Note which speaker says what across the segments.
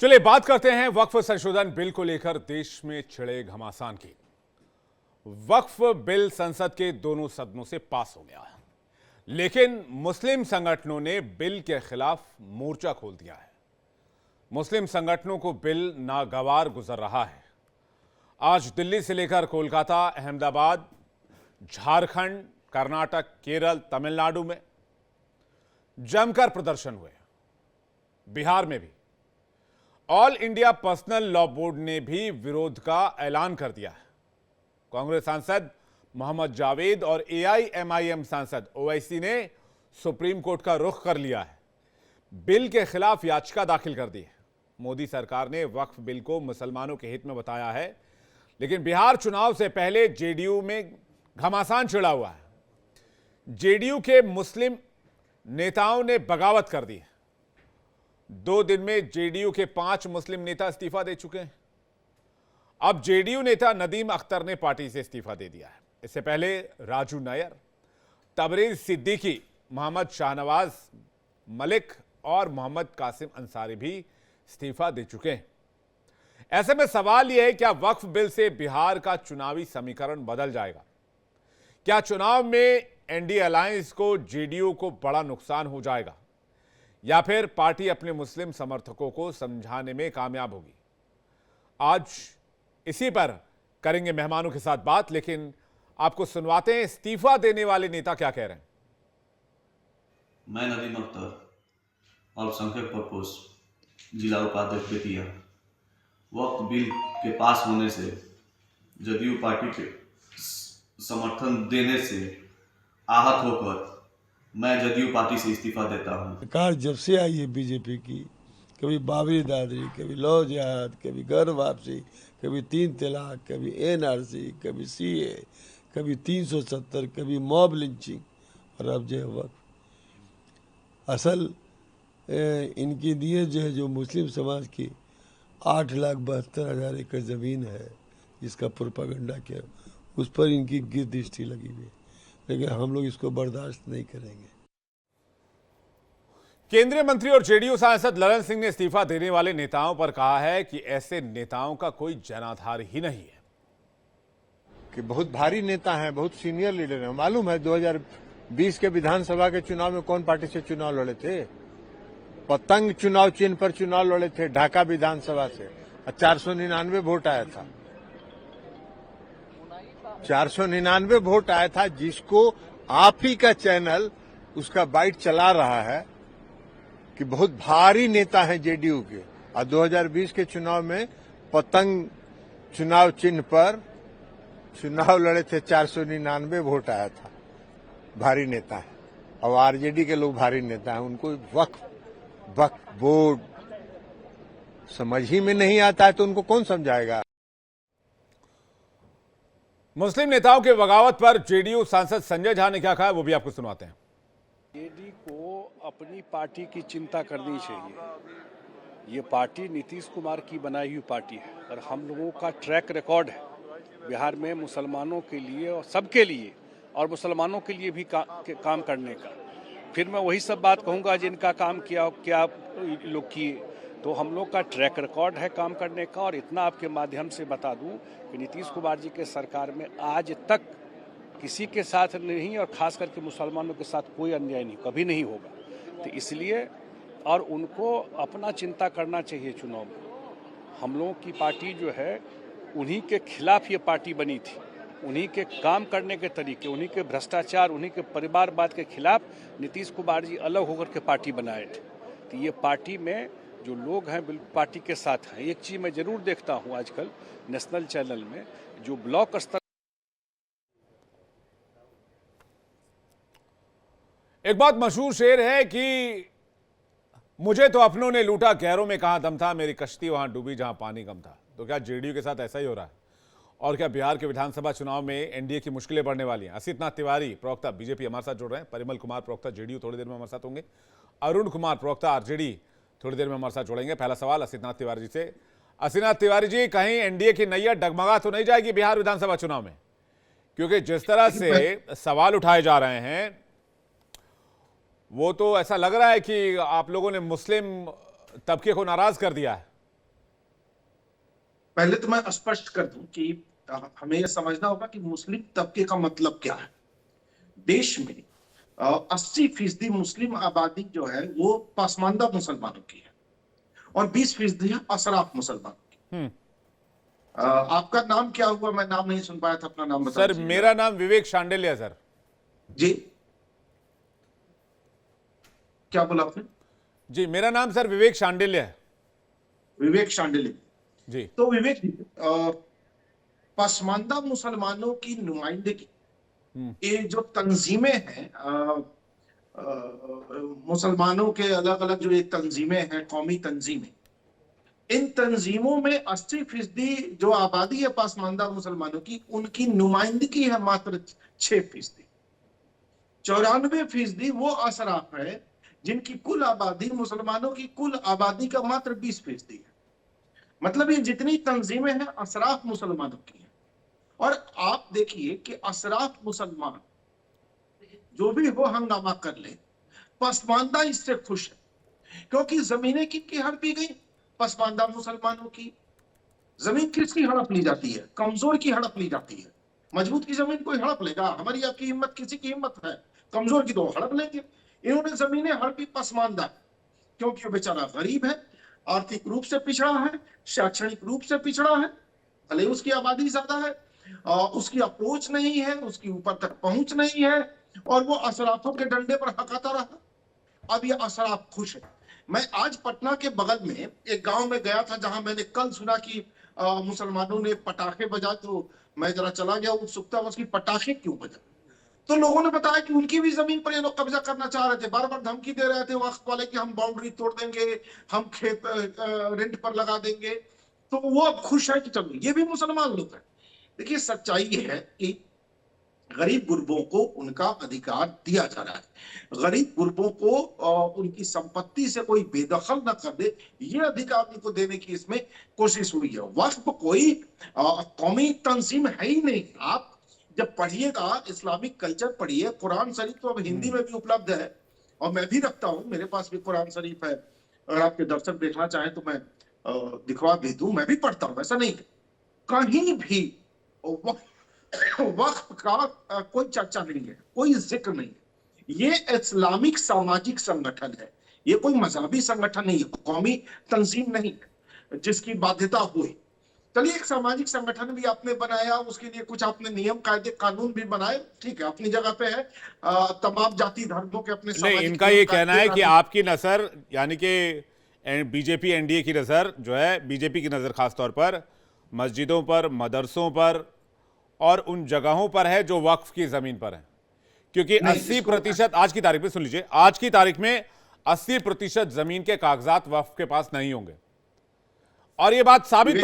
Speaker 1: चलिए बात करते हैं वक्फ संशोधन बिल को लेकर देश में छिड़े घमासान की। वक्फ बिल संसद के दोनों सदनों से पास हो गया है, लेकिन मुस्लिम संगठनों ने बिल के खिलाफ मोर्चा खोल दिया है। मुस्लिम संगठनों को बिल नागवार गुजर रहा है। आज दिल्ली से लेकर कोलकाता, अहमदाबाद, झारखंड, कर्नाटक, केरल, तमिलनाडु में जमकर प्रदर्शन हुए। बिहार में भी all India personal law board ने भी विरोध का ऐलान कर दिया है। कांग्रेस सांसद मोहम्मद जावेद और एआईएमआईएम सांसद ओवैसी ने सुप्रीम कोर्ट का रुख कर लिया है। बिल के खिलाफ याचिका दाखिल कर दी है। मोदी सरकार ने वक्फ बिल को मुसलमानों के हित में बताया है, लेकिन बिहार चुनाव से पहले जेडीयू में घमासान छिड़ा हुआ है। जेडीयू के मुस्लिम नेताओं ने बगावत कर दी है। 2 दिन में जेडीयू के 5 मुस्लिम नेता इस्तीफा दे चुके हैं। अब जेडीयू नेता नदीम अख्तर ने पार्टी से इस्तीफा दे दिया है। इससे पहले राजू नायर, तबरेज सिद्दीकी, मोहम्मद शाहनवाज मलिक और मोहम्मद कासिम अंसारी भी इस्तीफा दे चुके हैं। ऐसे में सवाल यह है, क्या वक्फ बिल से बिहार का चुनावी समीकरण बदल जाएगा? क्या चुनाव में एनडीए अलायंस को, जेडीयू को बड़ा नुकसान हो जाएगा, या फिर पार्टी अपने मुस्लिम समर्थकों को समझाने में कामयाब होगी? आज इसी पर करेंगे मेहमानों के साथ बात, लेकिन आपको सुनवाते हैं इस्तीफा देने वाले नेता क्या कह रहे हैं।
Speaker 2: मैं नदीम अख्तर, अल्पसंख्यक प्रकोष्ठ, जिला उपाध्यक्ष बेतिया। वक्फ बिल के पास होने से, जदयू पार्टी के समर्थन देने से आहत होकर मैं जदयू पार्टी से इस्तीफा देता हूं।
Speaker 3: सरकार जब से आई है बीजेपी की, कभी बाबरी दादरी, कभी लौ जिहाद, कभी घर वापसी, कभी 3 तलाक, कभी एनआरसी, कभी सीए, कभी 370, कभी मॉब लिंचिंग, और अब जो है वक्फ। असल इनकी नीयत जो है, जो मुस्लिम समाज की 8,72,000 एकड़ ज़मीन है जिसका प्रोपागंडा किया, उस पर इनकी गिरदृष्टि लगी हुई है, लेकिन हम लोग इसको बर्दाश्त नहीं करेंगे।
Speaker 1: केंद्रीय मंत्री और जेडीयू सांसद ललन सिंह ने इस्तीफा देने वाले नेताओं पर कहा है कि ऐसे नेताओं का कोई जनाधार ही नहीं है।
Speaker 4: कि बहुत भारी नेता हैं, बहुत सीनियर लीडर हैं। मालूम है 2020 के विधानसभा के चुनाव में कौन पार्टी से चुनाव लड़े थे? पतंग चुनाव चिन्ह पर चुनाव लड़े थे ढाका विधानसभा से, और 499 वोट आया था। 499 वोट आया था, जिसको आप ही का चैनल उसका बाइट चला रहा है कि बहुत भारी नेता हैं जेडीयू के। और 2020 के चुनाव में पतंग चुनाव चिन्ह पर चुनाव लड़े थे, 499 वोट आया था। भारी नेता है। और आरजेडी के लोग भारी नेता हैं, उनको वक्फ बोर्ड समझ ही में नहीं आता है, तो उनको कौन समझाएगा?
Speaker 1: मुस्लिम नेताओं के बगावत पर जेडीयू सांसद संजय झा ने क्या कहा, वो भी आपको सुनाते हैं।
Speaker 5: जेडी को अपनी पार्टी की चिंता करनी चाहिए। ये पार्टी नीतीश कुमार की बनाई हुई पार्टी है, और हम लोगों का ट्रैक रिकॉर्ड है बिहार में मुसलमानों के लिए और सबके लिए, और मुसलमानों के लिए भी काम करने का। फिर मैं वही सब बात कहूँगा जिनका काम किया, क्या लोग किए। तो हम लोग का ट्रैक रिकॉर्ड है काम करने का। और इतना आपके माध्यम से बता दूं कि नीतीश कुमार जी के सरकार में आज तक किसी के साथ नहीं, और खास करके मुसलमानों के साथ कोई अन्याय नहीं, कभी नहीं होगा। तो इसलिए और उनको अपना चिंता करना चाहिए चुनाव में। हम लोगों की पार्टी जो है, उन्हीं के खिलाफ ये पार्टी बनी थी। उन्हीं के काम करने के तरीके, उन्हीं के भ्रष्टाचार, उन्हीं के परिवारवाद के खिलाफ नीतीश कुमार जी अलग होकर के पार्टी बनाए थे। तो ये पार्टी में जो लोग हैं बिल्कुल पार्टी के साथ हैं। एक चीज़ मैं जरूर देखता हूँ आजकल नेशनल चैनल में, जो ब्लॉक स्तर।
Speaker 1: एक बात मशहूर शेर है कि मुझे तो अपनों ने लूटा, गैरों में कहां दम था, मेरी कश्ती वहां डूबी जहां पानी कम था। तो क्या जेडीयू के साथ ऐसा ही हो रहा है? और क्या बिहार के विधानसभा चुनाव में एनडीए की मुश्किलें बढ़ने वाली हैं? असित नाथ तिवारी, प्रवक्ता बीजेपी, हमारे साथ जुड़ रहे हैं। परिमल कुमार, प्रवक्ता जेडीयू, थोड़ी देर में हमारे साथ होंगे। अरुण कुमार, प्रवक्ता आरजेडी, थोड़ी देर में हमारे साथ जुड़ेंगे। पहला सवाल असित नाथ तिवारी जी से। असित नाथ तिवारी जी, कहीं एनडीए की नैया डगमगा तो नहीं जाएगी बिहार विधानसभा चुनाव में? क्योंकि जिस तरह से सवाल उठाए जा रहे हैं, वो तो ऐसा लग रहा है कि आप लोगों ने मुस्लिम तबके को नाराज कर दिया है।
Speaker 6: पहले तो मैं स्पष्ट कर दूं कि हमें यह समझना होगा कि मुस्लिम तबके का मतलब क्या है। देश में 80% मुस्लिम आबादी जो है वो पसमानदा मुसलमानों की है और 20% है अशराफ मुसलमानों की। आपका नाम क्या हुआ? मैं नाम नहीं सुन पाया था, अपना नाम बता
Speaker 1: सर
Speaker 6: दीजिए
Speaker 1: मेरा
Speaker 6: जरा।
Speaker 1: नाम विवेक शांडिल्य है सर।
Speaker 6: जी, क्या बोला आपने?
Speaker 1: जी मेरा नाम सर विवेक शांडिल्य है।
Speaker 6: विवेक शांडिल्य।
Speaker 1: जी।
Speaker 6: तो विवेक जी, पसमानदा मुसलमानों की नुमाइंदगी, ये जो तंजीमें हैं, मुसलमानों के अलग अलग जो ये तंजीमें हैं, कौमी तंजीमें, इन तंजीमों में 80% जो आबादी है पसमानदा मुसलमानों की, उनकी नुमाइंदगी है मात्र 6%। 94% वो अशराफ है जिनकी कुल आबादी, मुसलमानों की कुल आबादी का मात्र 20% है। मतलब ये जितनी तंजीमें हैं अशराफ मुसलमानों की हैं। और आप देखिए कि अशराफ मुसलमान जो भी हो हंगामा कर ले, पसमानदा इससे खुश है, क्योंकि जमीनें किनकी हड़पी गई? पसमानदा मुसलमानों की। जमीन किसकी हड़प ली जाती है? कमजोर की हड़प ली जाती है। मजबूत की जमीन कोई हड़प लेगा? हमारी आपकी हिम्मत, किसी की हिम्मत है? कमजोर की तो हड़प लेंगे। इन्होंने जमीनें हड़पी पसमानदा, क्योंकि वो बेचारा गरीब है, आर्थिक रूप से पिछड़ा है, शैक्षणिक रूप से पिछड़ा है, भले उसकी आबादी ज्यादा है, उसकी अप्रोच नहीं है, उसकी ऊपर तक पहुंच नहीं है, और वो अशराफों के डंडे पर हकाता रहा। अब ये अशराफ खुश है। मैं आज पटना के बगल में एक गांव में गया था, जहां मैंने कल सुना कि मुसलमानों ने पटाखे बजाए, तो मैं जरा चला गया उत्सुकता, उसकी पटाखे क्यों बजा। तो लोगों ने बताया कि उनकी भी जमीन पर ये लोग कब्जा करना चाह रहे थे, बार बार धमकी दे रहे थे वक्त वाले कि हम बाउंड्री तोड़ देंगे, हम खेत रेंट पर लगा देंगे। तो वो अब खुश है कि चलो ये भी मुसलमान लोग हैं। देखिए, सच्चाई ये है कि गरीब गुरबों को उनका अधिकार दिया जा रहा है। गरीब गुरबों को उनकी संपत्ति से कोई बेदखल न कर दे, ये अधिकार उनको देने की इसमें कोशिश हुई है। वक्फ कोई कौमी तंजीम है ही नहीं। आप जब पढ़िएगा, इस्लामिक कल्चर पढ़िए, कुरान शरीफ तो अब हिंदी में भी उपलब्ध है और मैं भी रखता हूं, मेरे पास भी कुरान शरीफ है। अगर आपके दर्शक देखना चाहें तो मैं दिखवा भी दूं, मैं भी पढ़ता हूं, ऐसा नहीं है। कहीं भी वक्फ का कोई चर्चा नहीं है, कोई जिक्र नहीं है। ये इस्लामिक सामाजिक संगठन है, ये कोई मजहबी संगठन नहीं है, कौमी तंजीम नहीं है जिसकी बाध्यता हुई। चलिए, एक सामाजिक संगठन भी आपने बनाया, उसके लिए कुछ आपने नियम कायदे कानून भी बनाए, ठीक है, अपनी जगह पे है। तमाम जाति धर्मों के अपने
Speaker 1: नहीं,
Speaker 6: सामाजिक
Speaker 1: इनका
Speaker 6: नियम
Speaker 1: ये कहना है कि
Speaker 6: कायदे
Speaker 1: आपकी नज़र, यानी कि बीजेपी एनडीए की नज़र जो है, बीजेपी की नज़र खासतौर पर मस्जिदों पर, मदरसों पर और उन जगहों पर है जो वक्फ की ज़मीन पर है। क्योंकि
Speaker 6: नहीं,
Speaker 1: 80% आज की तारीख में, सुन लीजिए, आज की तारीख में 80% ज़मीन के कागजात वक्फ के पास नहीं होंगे। और ये बात साबित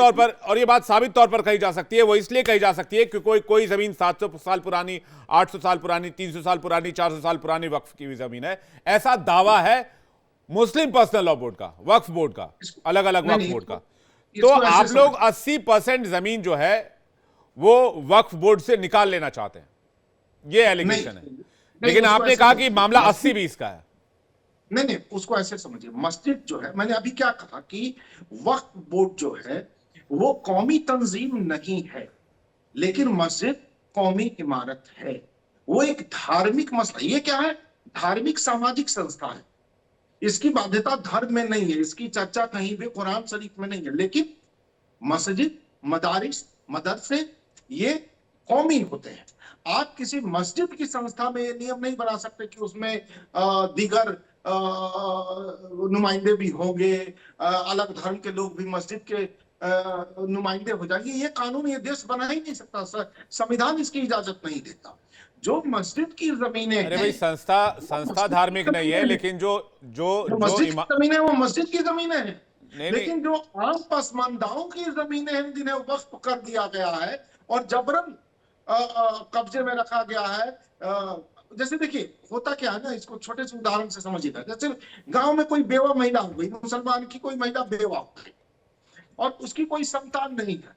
Speaker 1: तौर पर कही जा सकती है। वो इसलिए कही जा सकती है कि कोई जमीन 700 साल पुरानी, 800 साल पुरानी, 300 साल पुरानी, 400 साल पुरानी वक्फ की हुई जमीन है, ऐसा दावा है मुस्लिम पर्सनल लॉ बोर्ड का, वक्फ बोर्ड का, अलग अलग
Speaker 6: नहीं,
Speaker 1: वक्फ
Speaker 6: नहीं,
Speaker 1: बोर्ड का। तो
Speaker 6: इसको ऐसे
Speaker 1: आप लोग
Speaker 6: समझिए।
Speaker 1: 80% जमीन जो है वो वक्फ बोर्ड से निकाल लेना चाहते हैं, ये एलिगेशन है।
Speaker 6: नहीं,
Speaker 1: लेकिन
Speaker 6: उसको
Speaker 1: आपने
Speaker 6: ऐसे
Speaker 1: कहा कि
Speaker 6: समझिए।
Speaker 1: मामला 80-20 का है।
Speaker 6: नहीं, उसको ऐसे समझिए, मस्जिद जो है, मैंने अभी क्या कहा कि वक्फ बोर्ड जो है वो कौमी तंजीम नहीं है, लेकिन मस्जिद कौमी इमारत है। वो एक धार्मिक मसला, ये क्या है? धार्मिक सामाजिक संस्था है। इसकी बाध्यता धर्म में नहीं है, इसकी चर्चा कहीं भी कुरान शरीफ में नहीं है। लेकिन मस्जिद, मदारिस, मदरसे, ये कौमी होते हैं। आप किसी मस्जिद की संस्था में ये नियम नहीं बना सकते कि उसमें दीगर नुमाइंदे भी होंगे, अलग धर्म के लोग भी मस्जिद के नुमाइंदे हो जाएंगे। ये कानून ये देश बना ही नहीं सकता, संविधान इसकी इजाजत नहीं देता। जो मस्जिद की जमीनें
Speaker 1: अरे
Speaker 6: हैं,
Speaker 1: भाई, संस्था धार्मिक नहीं है, लेकिन जो जो
Speaker 6: जो
Speaker 1: जो
Speaker 6: मस्जिद
Speaker 1: इमा
Speaker 6: की जमीनें हैं वो मस्जिद की जमीनें हैं।
Speaker 1: नहीं नहीं,
Speaker 6: लेकिन जो आम पसमानदाओं की जमीनें हैं जिन्हें वक्फ कर दिया गया है और जबरन कब्जे में रखा गया है, जैसे देखिए होता क्या है ना, इसको छोटे से उदाहरण से समझिएगा। जैसे गांव में कोई बेवा महिला हो गई, मुसलमान की कोई महिला बेवा हो गई और उसकी कोई संतान नहीं है,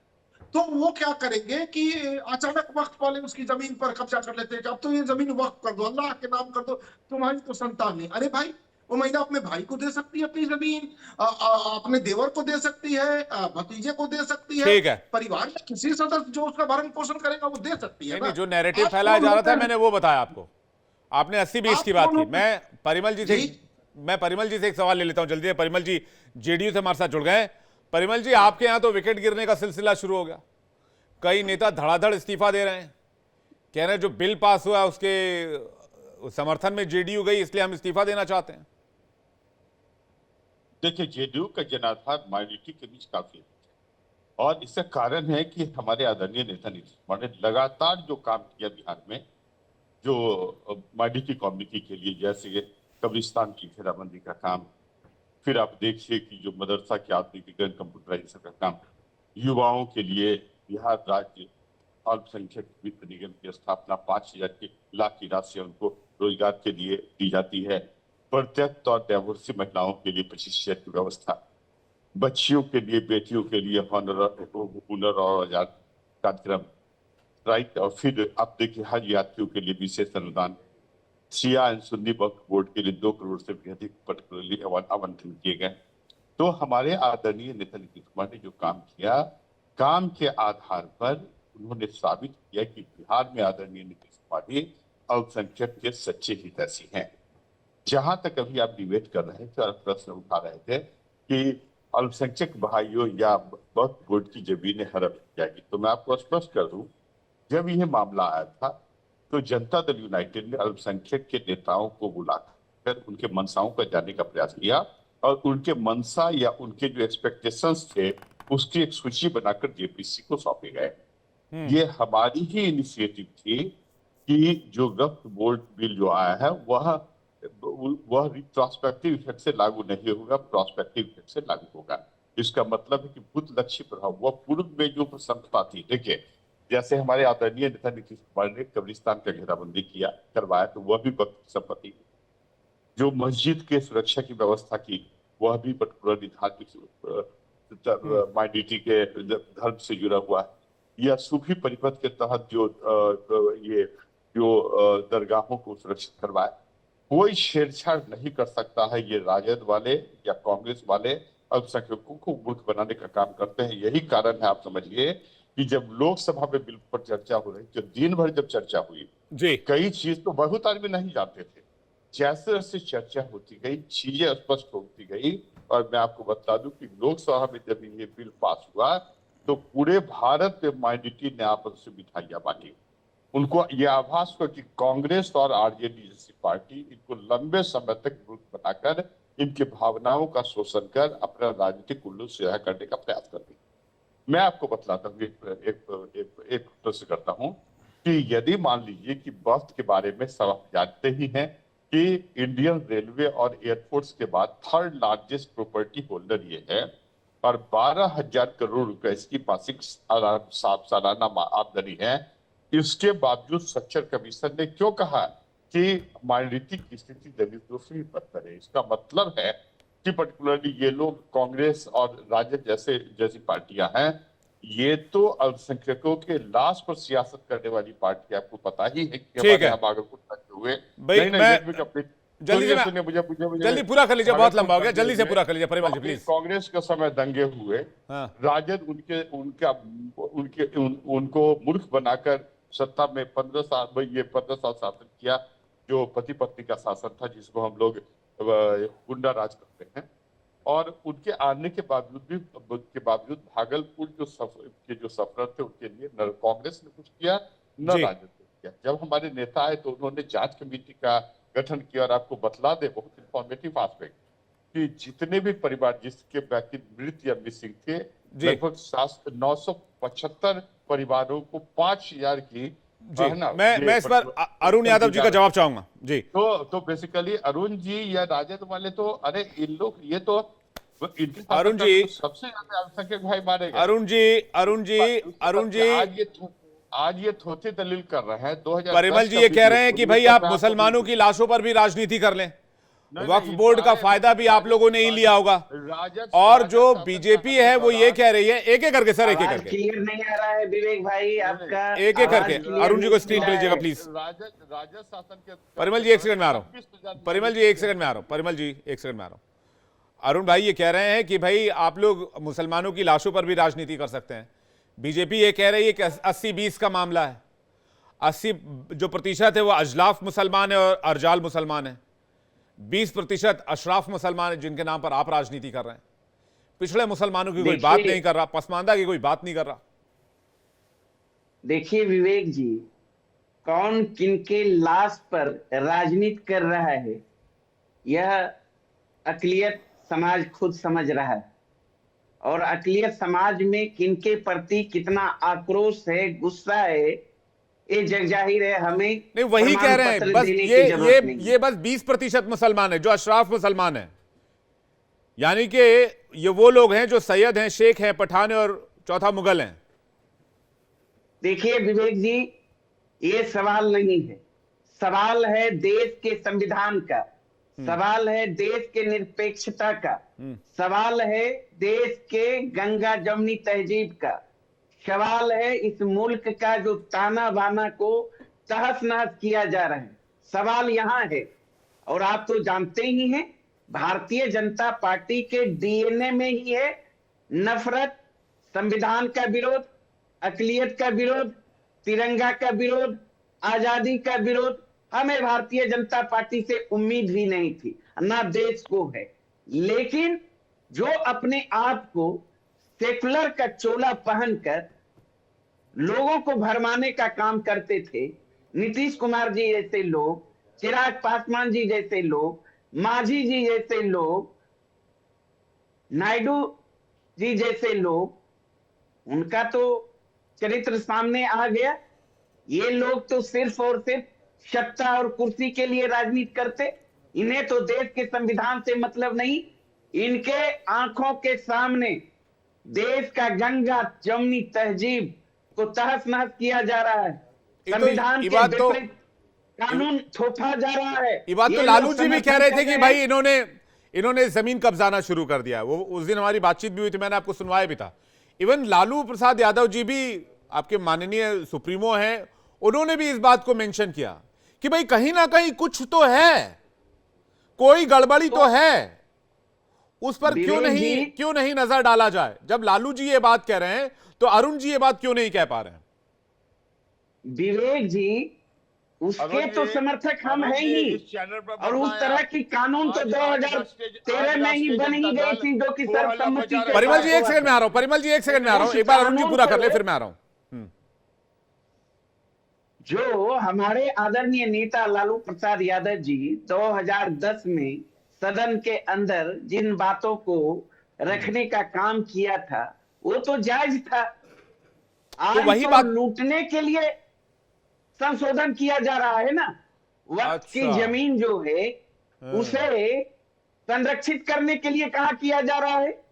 Speaker 6: तो वो क्या करेंगे कि अचानक वक्त वाले उसकी जमीन पर कब्जा कर लेते हैं। अब तो ये जमीन वक्त कर दो, अल्लाह के नाम कर दो, तुम्हारी तो संतान नहीं। अरे भाई, वो महिला अपने भाई को दे सकती है अपनी जमीन, अपने देवर को दे सकती है, भतीजे को दे सकती है,
Speaker 1: ठीक है।
Speaker 6: परिवार में किसी सदस्य जो उसका भरण पोषण करेगा वो दे सकती है
Speaker 1: नहीं
Speaker 6: ना।
Speaker 1: नहीं, जो नैरेटिव
Speaker 6: आप
Speaker 1: फैलाया
Speaker 6: कौन
Speaker 1: जा रहा
Speaker 6: होते
Speaker 1: था
Speaker 6: हैं?
Speaker 1: मैंने वो बताया आपको। आपने 80-20 की
Speaker 6: आप
Speaker 1: बात
Speaker 6: कौन
Speaker 1: की।
Speaker 6: होते हैं?
Speaker 1: मैं परिमल जी से एक सवाल ले लेता हूं जल्दी से। परिमल जी जेडीयू से हमारे साथ जुड़ गए हैं। परिमल जी, आपके यहां तो विकेट गिरने का सिलसिला शुरू हो गया। कई नेता धड़ाधड़ इस्तीफा दे रहे हैं, कह रहे हैं जो बिल पास हुआ उसके समर्थन में जेडीयू गई, इसलिए हम इस्तीफा देना चाहते हैं।
Speaker 7: देखिए, जेडीयू का जनाधार माइनॉरिटी के बीच काफी है और इसका कारण है कि हमारे आदरणीय नेता नीतीश कुमार ने लगातार जो काम किया बिहार में, जो माइनॉरिटी कम्युनिटी के लिए, जैसे कब्रिस्तान की घेराबंदी का काम, फिर आप देखिए कि जो मदरसा के आधुनिकीकरण, कंप्यूटराइजेशन का काम, युवाओं के लिए बिहार राज्य अल्पसंख्यक वित्त निगम की स्थापना, 5,000 लाख की राशि उनको रोजगार के लिए दी जाती है। प्रत्यक्ष और डाइवोर्सी महिलाओं के लिए 25,000 की व्यवस्था, बच्चियों के लिए, बेटियों के लिए हुनर और औजार कार्यक्रम, राइट। और फिर आप देखिए हज यात्रियों के लिए विशेष अनुदान, शिया एंड सुन्नी वक्फ बोर्ड के लिए 2 करोड़ से भी अधिक पर्टिकुलरली आवंटन किए गए। तो हमारे आदरणीय नेता नीतीश कुमार ने जो काम किया, काम के आधार पर उन्होंने साबित किया कि बिहार में आदरणीय नीतीश कुमार ही अल्पसंख्यक के सच्चे हितैषी हैं। जहां तक अभी आप डिबेट कर रहे थे और प्रश्न उठा रहे थे कि अल्पसंख्यक भाइयों या वक्फ बोर्ड की जमीनें हड़प जाएगी, तो मैं आपको स्पष्ट कर दूं, जब यह मामला आया था तो जनता दल यूनाइटेड ने अल्पसंख्यक के नेताओं को बुलाकर उनके मनसाओं का जानने का प्रयास किया और उनके मनसा या उनके जो एक्सपेक्टेशंस थे उसकी एक सूची बनाकर जेपीसी को सौंपे गए। ये हमारी ही इनिशिएटिव थी कि जो वक्फ बोर्ड बिल जो आया है वह रिट्रोस्पेक्टिव इफेक्ट से लागू नहीं होगा, प्रोस्पेक्टिव इफेक्ट से लागू होगा। इसका मतलब है कि भूत लक्ष्य प्रभाव, वह पूर्व में जो प्रसन्नता थी, देखिए जैसे हमारे आदरणीय नेता नीतीश कुमार ने कब्रिस्तान का घेराबंदी करवाया तो वह भी वक्फ की संपत्ति, जो मस्जिद के सुरक्षा की व्यवस्था की वह भी पर्टिकुलरली धार्मिक माइनॉरिटी के धर्म से जुड़ा हुआ है, या सूफी परिपथ के तहत जो दरगाहों को सुरक्षित करवाया। कोई छेड़छाड़ नहीं कर सकता है। ये राजद वाले या कांग्रेस वाले अल्पसंख्यकों को मूर्ख बनाने का काम करते हैं। यही कारण है, आप समझिए कि जब लोकसभा में बिल पर चर्चा हो रही, जब दिन भर जब चर्चा हुई
Speaker 1: जी,
Speaker 7: कई चीज तो बहुत आदमी नहीं जानते थे, जैसे जैसे चर्चा होती गई चीजें स्पष्ट होती गई। और मैं आपको बता दूं कि लोकसभा में जब ये बिल पास हुआ तो पूरे भारत में माइनॉरिटी ने आपस में मिठाइयां बांटी। उनको ये आभास हुआ कि कांग्रेस और आरजेडी जैसी पार्टी इनको लंबे समय तक मूर्ख बनाकर इनकी भावनाओं का शोषण कर अपना राजनीतिक उल्लू सीधा करने का प्रयास करती। मैं आपको बतलाता हूँ, एक प्रश्न करता हूँ कि यदि मान लीजिए कि वक्त के बारे में सब आप जानते ही हैं कि इंडियन रेलवे और एयरफोर्स के बाद 3rd लार्जेस्ट प्रॉपर्टी होल्डर ये है और 12,000 करोड़ रुपए इसकी मासिक सालाना आमदनी है, इसके बावजूद सच्चर कमीशन ने क्यों कहा कि माइनॉरिटी की स्थिति दलितों से भी बदतर है? इसका मतलब है कि पर्टिकुलरली ये लोग कांग्रेस और राजद जैसी पार्टियां हैं, ये तो अल्पसंख्यकों के लाश पर सियासत करने वाली पार्टी, आपको पता ही है कि हमारे यहाँ बागलकोट हुए।
Speaker 1: भाई जल्दी पूरा कर लीजिए, बहुत लंबा हो गया, जल्दी से पूरा कर लीजिए परिमल जी प्लीज।
Speaker 7: कांग्रेस के समय दंगे हुए, राजद उनको मूर्ख बनाकर सत्ता में 15 साल शासन किया, जो पति पत्नी का शासन था जिसको हम लोग गुंडा राज करते हैं। और उनके आने के बावजूद भागलपुर जो सफर थे उनके लिए न कांग्रेस ने कुछ किया न राजद ने किया। जब हमारे नेता आए तो उन्होंने जांच कमेटी का गठन किया और आपको बतला दे, बहुत इंफॉर्मेटिव एस्पेक्ट, कि जितने भी परिवार जिसके व्यक्ति मृत या मिसिंग थे, लगभग 975 परिवारों को 5,000 की
Speaker 1: जी, मैं इस पर अरुण यादव जी का जवाब चाहूंगा जी।
Speaker 7: तो बेसिकली अरुण जी या राजद वाले तो, अरे इन लोग ये तो
Speaker 1: अरुण जी
Speaker 7: सबसे ज्यादा अल्पसंख्यक भाई मारे गए।
Speaker 1: अरुण जी
Speaker 7: आज ये थोथी दलील कर रहे हैं। 2010
Speaker 1: परिमल जी ये कह रहे हैं कि भाई आप मुसलमानों की लाशों पर भी राजनीति कर लें। वक्फ बोर्ड का फायदा भी आप लोगों ने ही लिया होगा।
Speaker 7: राजद
Speaker 1: और जो
Speaker 7: शासन
Speaker 1: बीजेपी
Speaker 7: के
Speaker 1: है वो ये
Speaker 7: दौरान-
Speaker 1: कह रही है, एक एक करके सर, एक एक
Speaker 8: आवाज
Speaker 1: करके,
Speaker 8: क्लियर नहीं आ रहा है विवेक भाई आपका।
Speaker 1: एक एक करके।
Speaker 8: आवाज क्लियर
Speaker 1: अरुण जी को
Speaker 8: नहीं
Speaker 1: स्क्रीन
Speaker 8: आ
Speaker 1: पे
Speaker 8: रहा
Speaker 1: लीजिएगा
Speaker 8: है।
Speaker 1: प्लीज।
Speaker 7: राजद शासन के
Speaker 1: परिमल जी एक सेकंड में आ रहा हूं, परिमल जी एक सेकंड में आ रहा हूं, परिमल जी एक सेकंड में आ रहा हूं। अरुण भाई ये कह रहे हैं कि भाई आप लोग मुसलमानों की लाशों पर भी राजनीति कर सकते हैं। बीजेपी ये कह रही है कि 80-20 का मामला है, 80 जो प्रतिशत है वो अजलाफ मुसलमान है और अरजाल मुसलमान है, 20% अशराफ मुसलमान है जिनके नाम पर आप राजनीति कर रहे हैं। पिछड़े मुसलमानों की कोई बात
Speaker 8: देखिए-
Speaker 1: नहीं कर रहा, पसमानदा की कोई बात नहीं कर रहा।
Speaker 8: देखिए विवेक जी, कौन किनके लाश पर राजनीति कर रहा है यह अकलियत समाज खुद समझ रहा है, और अकलियत समाज में किनके प्रति कितना आक्रोश है, गुस्सा है, ये जग जाहिर है। हमें
Speaker 1: नहीं वही कह रहे हैं,
Speaker 8: प्रमाण
Speaker 1: बस
Speaker 8: पत्र देने
Speaker 1: ये
Speaker 8: की जरूरत नहीं है।
Speaker 1: ये बस 20% मुसलमान है जो अशराफ मुसलमान है, यानी कि ये वो लोग हैं जो सैयद हैं, शेख हैं, पठान हैं और चौथा मुगल हैं।
Speaker 8: देखिए विवेक जी, ये सवाल नहीं है, सवाल है देश के संविधान का, सवाल है देश के निरपेक्षता का, सवाल है देश के गंगा जमुनी तहजीब का, सवाल है इस मुल्क का जो ताना बाना को तहस नहस किया जा रहा है, सवाल यहाँ है। और आप तो जानते ही हैं भारतीय जनता पार्टी के डीएनए में ही है नफरत, संविधान का विरोध, अकलियत का विरोध, तिरंगा का विरोध, आजादी का विरोध। हमें भारतीय जनता पार्टी से उम्मीद भी नहीं थी, ना देश को है, लेकिन जो अपने आप को सेकुलर का चोला पहनकर लोगों को भरमाने का काम करते थे, नीतीश कुमार जी जैसे लोग, चिराग पासवान जी जैसे लोग, मांझी जी जैसे लोग, नायडू जी जैसे लोग, उनका तो चरित्र सामने आ गया। ये लोग तो सिर्फ और सिर्फ सत्ता और कुर्सी के लिए राजनीति करते, इन्हें तो देश के संविधान से मतलब नहीं। इनके आंखों के सामने देश का गंगा जमुनी तहजीब को तहस नहस किया जा रहा है, संविधान के विपरीत कानून थोपा जा रहा है।
Speaker 1: ये बात तो लालू जी भी कह रहे थे कि भाई इन्होंने जमीन कब्जाना शुरू कर दिया। वो उस दिन हमारी बातचीत भी हुई थी, मैंने आपको सुनवाया भी था। इवन लालू प्रसाद यादव जी भी, आपके माननीय सुप्रीमो हैं, उन्होंने भी इस बात को मेंशन किया कि भाई कहीं ना कहीं कुछ तो है, कोई गड़बड़ी तो है, उस पर क्यों नहीं नजर डाला जाए। जब लालू जी ये बात कह रहे हैं तो अरुण जी ये बात क्यों नहीं कह पा रहे हैं?
Speaker 8: विवेक जी, उसके तो समर्थक हम हैं ही, और उस तरह की कानून तो 2013 में ही बन ही गई थी, जो कि सर्वसम्मति से
Speaker 1: परिमल जी एक सेकंड में आ रहा हूं, परिमल जी एक सेकंड में आ रहा हूं, एक बार अरुण जी पूरा कर ले फिर मैं आ रहा हूं।
Speaker 8: जो हमारे आदरणीय नेता लालू प्रसाद यादव जी 2010 में सदन के अंदर जिन बातों को रखने का काम किया था वो तो जायज था। आज
Speaker 1: तो वही
Speaker 8: तो
Speaker 1: बात
Speaker 8: लूटने के लिए संशोधन किया जा रहा है ना। वक्त की जमीन जो है उसे संरक्षित करने के लिए कहा किया जा रहा है।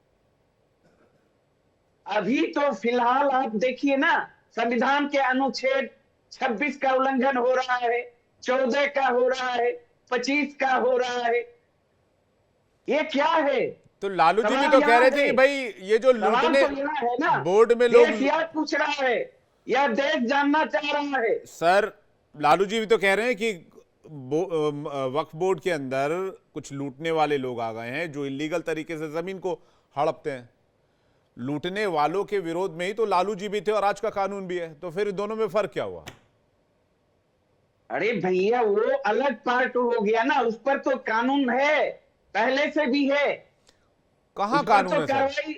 Speaker 8: अभी तो फिलहाल आप देखिए ना, संविधान के अनुच्छेद 26 का उल्लंघन हो रहा है, 14 का हो रहा है, 25 का हो रहा है। ये क्या है?
Speaker 1: तो लालू जी भी तो कह रहे थे कि भाई ये जो लूटने
Speaker 8: है ना,
Speaker 1: बोर्ड में लोग
Speaker 8: पूछ रहा है या देश जानना चाह रहा है।
Speaker 1: सर लालू जी भी तो कह रहे हैं कि वक्फ बोर्ड के अंदर कुछ लूटने वाले लोग आ गए हैं जो इलीगल तरीके से जमीन को हड़पते हैं। लूटने वालों के विरोध में ही तो लालू जी भी थे और आज का कानून भी है, तो फिर दोनों में फर्क क्या हुआ?
Speaker 8: अरे भैया वो अलग पार्ट हो गया ना, उस पर तो कानून है, पहले से भी है।
Speaker 1: कहां कानून
Speaker 8: तो
Speaker 1: है सर?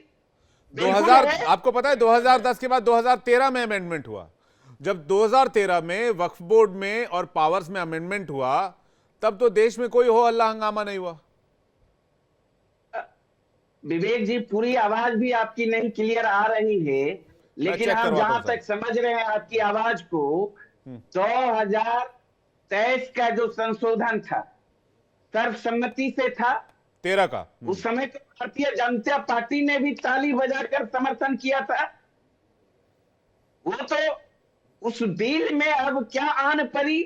Speaker 1: 2000 आपको पता है 2010 के बाद 2013 में अमेंडमेंट हुआ। जब 2013 में वक्फ बोर्ड में और पावर्स में अमेंडमेंट हुआ तब तो देश में कोई हो हल्ला हंगामा नहीं हुआ।
Speaker 8: विवेक जी, पूरी आवाज भी आपकी नहीं क्लियर आ रही है, लेकिन हम जहां तक समझ रहे हैं आपकी आवाज को, 2023 का जो संशोधन था सर्वसम्मति से था,
Speaker 1: 13 का,
Speaker 8: उस समय तो भारतीय जनता पार्टी ने भी ताली बजाकर समर्थन किया था। वो तो उस बिल में अब क्या आन पड़ी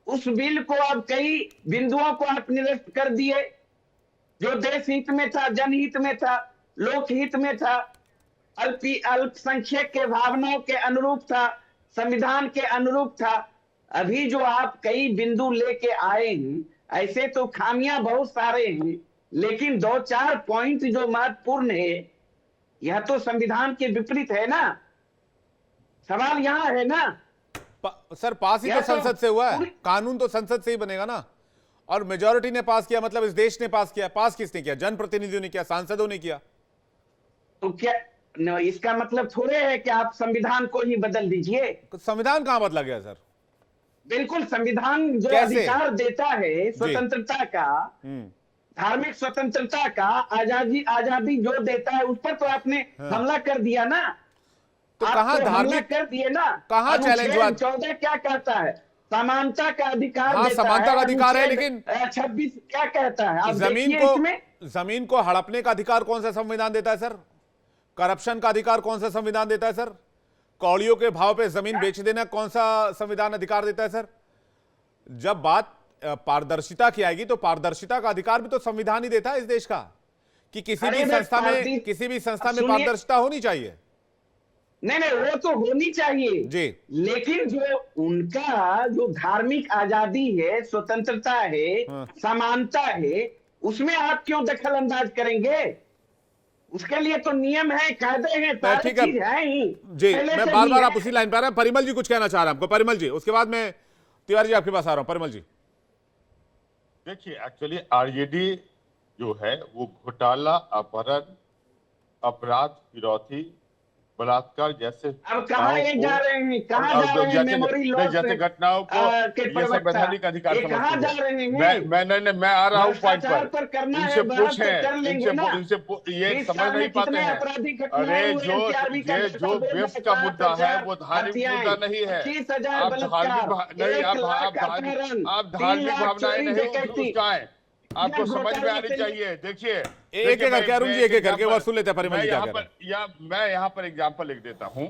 Speaker 8: उस बिल को अब कई बिंदुओं को आप निरस्त कर दिए, जो देश हित में था, जनहित में था, लोकहित में था, अल्पसंख्यक के भावनाओं के अनुरूप था, संविधान के अनुरूप था। अभी जो आप कई बिंदु लेके आए हैं, ऐसे तो खामियां बहुत सारे हैं, लेकिन 2-4 पॉइंट जो महत्वपूर्ण है, यह तो संविधान के विपरीत है ना। सवाल यहाँ है ना।
Speaker 1: सर पास ही तो संसद से हुआ है, कानून तो संसद से ही बनेगा ना, और मेजॉरिटी ने पास किया, मतलब इस देश ने पास किया। पास किसने किया? जनप्रतिनिधियों ने किया, सांसदों ने किया।
Speaker 8: तो क्या इसका मतलब थोड़े है कि आप संविधान को ही बदल दीजिए?
Speaker 1: संविधान कहां बदला गया सर?
Speaker 8: बिल्कुल, संविधान जो
Speaker 1: कैसे?
Speaker 8: अधिकार देता है स्वतंत्रता का, धार्मिक स्वतंत्रता का, आजादी जो देता है, उस पर तो आपने हमला कर दिया ना।
Speaker 1: तो
Speaker 8: आप
Speaker 1: कहां
Speaker 8: तो हमला
Speaker 1: धार्मिक
Speaker 8: कर दिए ना।
Speaker 1: कहां चैलेंज हुआ?
Speaker 8: 14 क्या कहता है? समानता का अधिकार
Speaker 1: हाँ,
Speaker 8: देता
Speaker 1: समानता
Speaker 8: है।
Speaker 1: का अधिकार है, लेकिन
Speaker 8: 26 क्या कहता है? आप देखिए इसमें।
Speaker 1: जमीन को हड़पने का अधिकार कौन सा संविधान देता है सर? करप्शन का अधिकार कौन सा संविधान देता है सर? कौड़ियों के भाव पे जमीन बेच देना कौन सा संविधान अधिकार देता है सर? जब बात पारदर्शिता की आएगी तो पारदर्शिता का अधिकार भी तो संविधान ही देता है इस देश का, कि किसी भी संस्था में पारदर्शिता होनी चाहिए।
Speaker 8: नहीं, वो तो होनी चाहिए
Speaker 1: जी,
Speaker 8: लेकिन जो उनका जो धार्मिक आजादी है, स्वतंत्रता है, समानता है, उसमें आप क्यों दखल अंदाज करेंगे? उसके लिए तो नियम है, कायदे हैं, सारी चीज है ही।
Speaker 1: जी, मैं बार बार आप उसी लाइन पर आ रहे हैं। परिमल जी कुछ कहना चाह रहे हैं आपको? परिमल जी, उसके बाद मैं तिवारी जी आपके पास आ रहा हूं। परिमल जी
Speaker 7: देखिए, एक्चुअली आरजेडी जो है वो घोटाला, अपहरण, अपराध विरोधी, बलात्कार जैसे
Speaker 8: अब कहाँ ये जा रहे हैं? कहाँ जा रहे हैं? मेमोरी लॉस
Speaker 7: जैसे घटनाओं को ये संवैधानिक अधिकार समझते
Speaker 8: कहाँ जा रहे हैं?
Speaker 7: मैं आ रहा हूँ पॉइंट पर।
Speaker 8: करना
Speaker 7: इनसे
Speaker 8: है,
Speaker 7: पूछें, इनसे ये समझ नहीं पाते हैं। अरे ये जो वेस्ट का मुद्दा है वो धार्मिक मुद्दा नहीं है। आप धार्मिक भावनाएं नहीं उसकाएं, आपको समझ में आनी चाहिए। देखिए,
Speaker 1: एक एक करके अरुण जी, एक एक करके सुन लेते हैं परिमल जी क्या कह रहे हैं।
Speaker 7: मैं यहाँ पर एग्जांपल लिख देता हूँ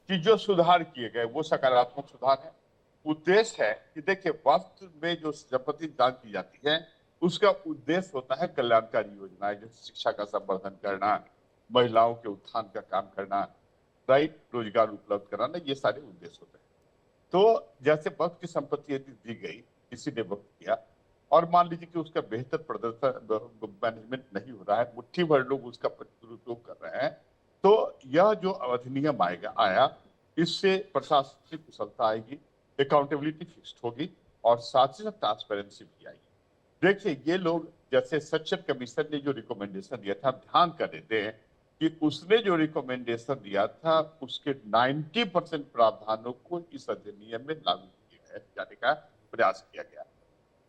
Speaker 7: कि जो सुधार किए गए वो सकारात्मक सुधार है। उद्देश्य है कि देखिए, वक्त में जो संपत्ति दान की जाती है उसका उद्देश्य होता है कल्याणकारी योजनाएं, जैसे शिक्षा का संवर्धन करना, महिलाओं के उत्थान का काम करना, राइट, रोजगार उपलब्ध कराना, ये सारे उद्देश्य होते हैं। तो जैसे वक्त की संपत्ति यदि दी गई, किसी ने वक्त किया और मान लीजिए कि उसका बेहतर प्रदर्शन मैनेजमेंट नहीं हो रहा है, मुट्ठी भर लोग उसका दुरुपयोग कर रहे हैं, तो यह जो अधिनियम आया इससे प्रशासनिक कुशलता आएगी, अकाउंटेबिलिटी फिक्स्ड होगी और साथ ही साथ ट्रांसपेरेंसी भी आएगी। देखिए, ये लोग जैसे सचिव कमीशन ने जो रिकमेंडेशन दिया था, ध्यान कर देते हैं कि उसने जो रिकमेंडेशन दिया था उसके 90% प्रावधानों को इस अधिनियम में लागू किया जाने का प्रयास किया गया।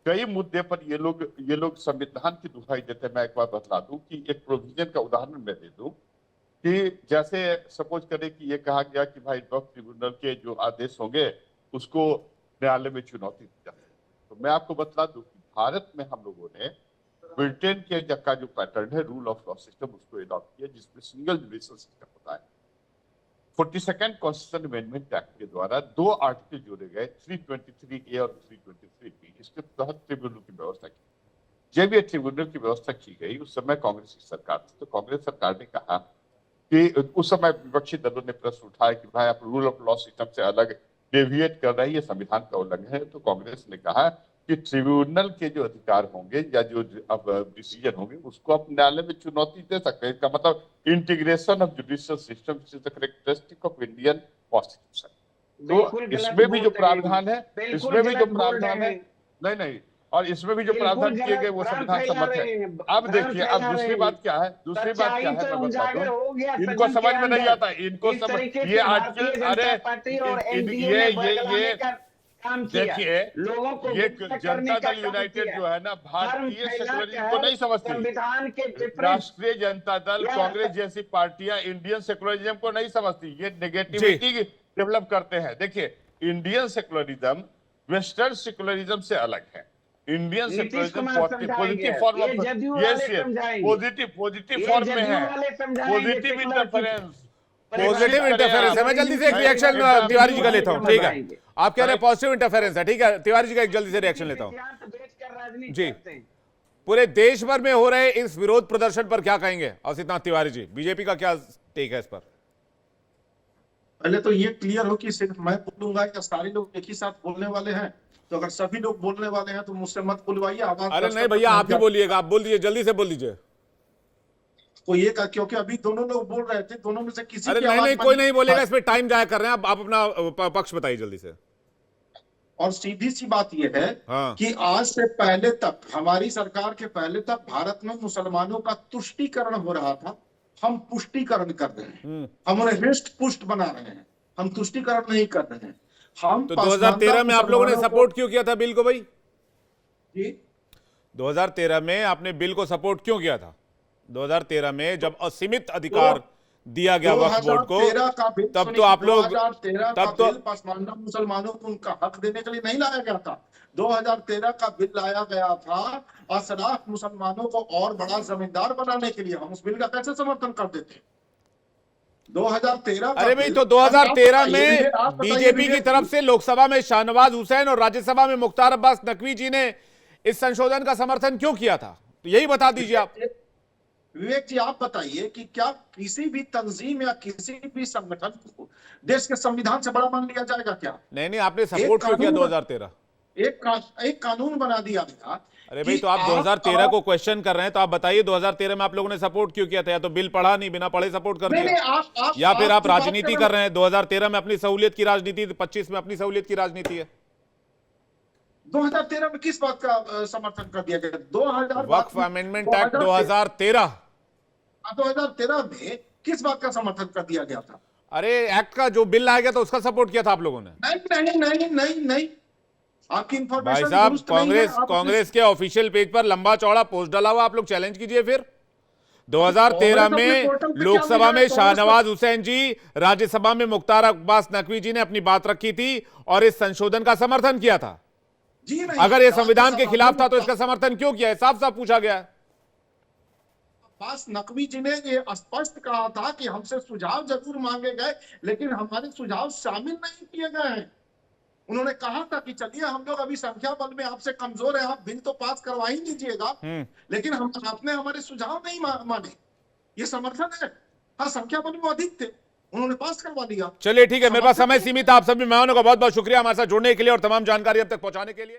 Speaker 7: कई मुद्दे पर ये लोग संविधान की दुहाई देते हैं। मैं एक बार बता दूं कि एक प्रोविजन का उदाहरण मैं दे दूं कि जैसे सपोज करें कि ये कहा गया कि भाई वक्फ ट्रिब्यूनल के जो आदेश होंगे उसको न्यायालय में चुनौती दी जाए, तो मैं आपको बता दूं कि भारत में हम लोगों ने ब्रिटेन के का जो पैटर्न है रूल ऑफ लॉ सिस्टम, उसको अडॉप्ट किया, जिसमें सिंगल जुडिशियल सिस्टम होता है। 42nd कॉन्स्टिट्यूशन अमेंडमेंट एक्ट के द्वारा 2 आर्टिकल जोड़े गए, 323A और 323B। इसके तहत ट्रिब्यूनल की व्यवस्था की। जब ये ट्रिब्यूनल की व्यवस्था की गई उस समय कांग्रेस की सरकार थी, तो कांग्रेस सरकार ने कहा कि उस समय विपक्षी दलों ने प्रश्न उठाया कि भाई आप रूल ऑफ लॉ सिस्टम से अलग डेविएट कर रहे हैं, ये संविधान का उल्लंघन है। तो कांग्रेस ने कहा कि ट्रिब्यूनल के जो अधिकार होंगे या जो अब डिसीजन होंगे उसको आप न्यायालय में चुनौती दे सकते हैं। इसका मतलब integration of judicial system is the characteristic of Indian constitution. तो इसमें भी जो प्रावधान है, नहीं, और इसमें भी जो प्रावधान किए गए वो संविधान सम्मत है। अब देखिए, अब दूसरी बात क्या है, मैं बता दूं, इनको समझ में नहीं आता, इनको समझ ये आर्टिकल, अरे देखिए, ये जनता दल यूनाइटेड जो है ना, भारतीय सेकुलरिज्म को नहीं समझती। राष्ट्रीय जनता दल, कांग्रेस जैसी पार्टियां इंडियन सेकुलरिज्म को नहीं समझती, ये नेगेटिविटी डेवलप करते हैं। देखिए, इंडियन सेकुलरिज्म वेस्टर्न सेकुलरिज्म से अलग है। इंडियन सेकुलरिज्म पॉजिटिव फॉर्म में है, पॉजिटिव इंटरफेरेंस
Speaker 1: है। मैं जल्दी से एक रिएक्शन तिवारी जी का लेता हूं, ठीक है। आप कह रहे हैं पॉजिटिव इंटरफेरेंस है, ठीक है। तिवारी जी का एक जल्दी से रिएक्शन लेता हूं
Speaker 8: बेचकर राजनीति
Speaker 1: जी।
Speaker 8: करते हैं।
Speaker 1: पूरे देश भर में हो रहे इस विरोध प्रदर्शन पर क्या कहेंगे अवसीतनाथ तिवारी जी? बीजेपी का क्या टेक है इस पर?
Speaker 6: पहले तो ये क्लियर हो कि सिर्फ मैं बोलूंगा या सारे लोग एक ही साथ बोलने वाले हैं। तो अगर सभी लोग बोलने वाले हैं तो मुझसे मत बुलवाइए, आवाज
Speaker 1: अरे
Speaker 6: दस
Speaker 1: नहीं
Speaker 6: तक
Speaker 1: भैया,
Speaker 6: पहुंच
Speaker 1: आप ही
Speaker 6: जाए।
Speaker 1: बोलिएगा, आप बोल दीजिए, जल्दी से बोल दीजिए।
Speaker 6: कोई एक, क्योंकि अभी दोनों लोग बोल रहे थे, दोनों में से किसी
Speaker 1: अरे
Speaker 6: की
Speaker 1: नहीं
Speaker 6: आवाज
Speaker 1: नहीं, कोई
Speaker 6: बनी।
Speaker 1: नहीं बोलेगा, इस पे टाइम जाया कर रहे हैं आप अपना पक्ष बताइए जल्दी से।
Speaker 6: और सीधी सी बात यह है
Speaker 1: हाँ।
Speaker 6: कि आज से पहले तक, हमारी सरकार के पहले तक भारत में मुसलमानों का तुष्टीकरण हो रहा था। हम पुष्टिकरण कर रहे हैं, हम उन्हें हृष्ट पुष्ट बना रहे हैं, हम तुष्टीकरण नहीं कर रहे हैं। हम
Speaker 1: तो 2013 में आप लोगों ने सपोर्ट क्यों किया था बिल को भाई?
Speaker 6: जी
Speaker 1: 2013 में आपने बिल को सपोर्ट क्यों किया था? 2013 में जब असीमित अधिकार दिया गया वक्फ बोर्ड को,
Speaker 6: 2013 का बिल,
Speaker 1: तब तो आप लोग
Speaker 6: 2013 का
Speaker 1: तब तो
Speaker 6: बिल पसमानदा मुसलमानों को उनका हक देने के लिए नहीं लाया गया था। 2013 का बिल लाया गया था अशराफ मुसलमानों को और बड़ा जमींदार बनाने के लिए। हम उस बिल का कैसे समर्थन कर देते? 2013
Speaker 1: अरे भाई, तो 2013 में बीजेपी की तरफ से लोकसभा में शाहनवाज हुसैन और राज्यसभा में मुख्तार अब्बास नकवी जी ने इस संशोधन का समर्थन क्यों किया था? तो यही बता दीजिए आप।
Speaker 6: विवेक जी, आप बताइए कि क्या किसी भी तंजीम या किसी भी संगठन को देश के संविधान से बड़ा मान लिया जाएगा क्या?
Speaker 1: नहीं नहीं, आपने सपोर्ट क्यों किया 2013?
Speaker 6: एक कानून बना दिया गया।
Speaker 1: अरे भाई, तो आप 2013 को क्वेश्चन कर रहे हैं, तो आप बताइए 2013 में आप लोगों ने सपोर्ट क्यों किया था? या तो बिल पढ़ा नहीं, बिना पढ़े सपोर्ट कर दिया, या फिर आप राजनीति कर रहे हैं। 2013 में अपनी सहूलियत की राजनीति, 25 में अपनी सहूलियत की राजनीति है।
Speaker 6: 2013 में किस बात का समर्थन कर दिया गया? 2000
Speaker 1: वक्फ अमेंडमेंट एक्ट 2013
Speaker 6: में किस बात का समर्थन कर दिया गया था?
Speaker 1: अरे एक्ट का जो बिल लाया गया था उसका सपोर्ट किया था आप लोगों ने।
Speaker 6: नहीं नहीं नहीं नहीं नहीं, आपकी इंफॉर्मेशन
Speaker 1: भाई साहब,
Speaker 6: दुरुस्त नहीं है।
Speaker 1: कांग्रेस के ऑफिशियल पेज पर लंबा चौड़ा पोस्ट डाला हुआ, आप लोग चैलेंज कीजिए फिर। 2013 में लोकसभा में शाहनवाज हुसैन जी, राज्यसभा में मुख्तार अब्बास नकवी जी ने अपनी बात रखी थी और इस संशोधन का समर्थन किया था।
Speaker 6: जी नहीं,
Speaker 1: अगर ये संविधान के खिलाफ था तो इसका समर्थन क्यों किया है? साफ साफ पूछा गया है।
Speaker 6: अब्बास नकवी जी ने ये स्पष्ट कहा था कि हमसे सुझाव जरूर मांगे गए, लेकिन हमारे सुझाव शामिल नहीं किए गए हैं। उन्होंने कहा था कि चलिए, हम लोग अभी संख्या बल में आपसे कमजोर है, आप बिल तो पास करवा ही लीजिएगा, लेकिन आपने हमारे सुझाव नहीं माने। ये समर्थन है। हाँ, संख्या बल में अधिक थे, उन्होंने पास करवा दिया।
Speaker 1: चलिए ठीक है, मेरे पास समय सीमित है। आप सभी मेहमानों का बहुत बहुत शुक्रिया हमारे साथ जुड़ने के लिए और तमाम जानकारी अब तक पहुंचाने के लिए।